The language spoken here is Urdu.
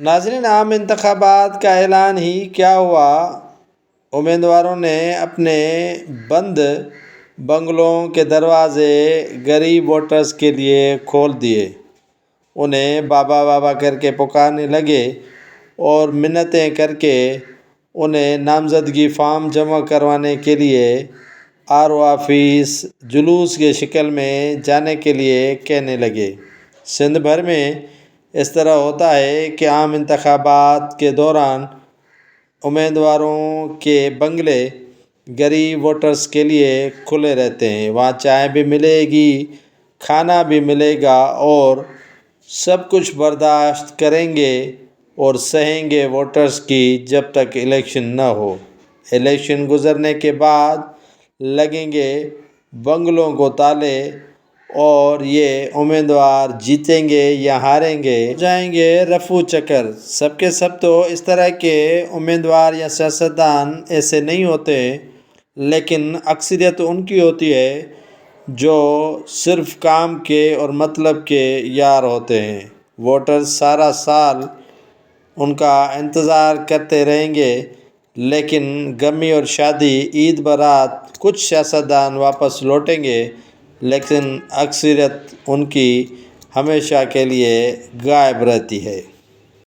ناظرین، عام انتخابات کا اعلان ہی کیا ہوا، امیدواروں نے اپنے بند بنگلوں کے دروازے غریب ووٹرز کے لیے کھول دیے، انہیں بابا بابا کر کے پکارنے لگے اور منتیں کر کے انہیں نامزدگی فارم جمع کروانے کے لیے RO آفس جلوس کی شکل میں جانے کے لیے کہنے لگے۔ سندھ بھر میں اس طرح ہوتا ہے کہ عام انتخابات کے دوران امیدواروں کے بنگلے غریب ووٹرز کے لیے کھلے رہتے ہیں، وہاں چائے بھی ملے گی، کھانا بھی ملے گا اور سب کچھ برداشت کریں گے اور سہیں گے ووٹرز کی جب تک الیکشن نہ ہو۔ الیکشن گزرنے کے بعد لگیں گے بنگلوں کو تالے اور یہ امیدوار جیتیں گے یا ہاریں گے جائیں گے رفو چکر۔ سب کے سب تو اس طرح کے امیدوار یا سیاستدان ایسے نہیں ہوتے، لیکن اکثریت ان کی ہوتی ہے جو صرف کام کے اور مطلب کے یار ہوتے ہیں۔ ووٹرز سارا سال ان کا انتظار کرتے رہیں گے، لیکن غمی اور شادی، عید برات کچھ سیاستدان واپس لوٹیں گے، لیکن اکثریت ان کی ہمیشہ کے لیے غائب رہتی ہے۔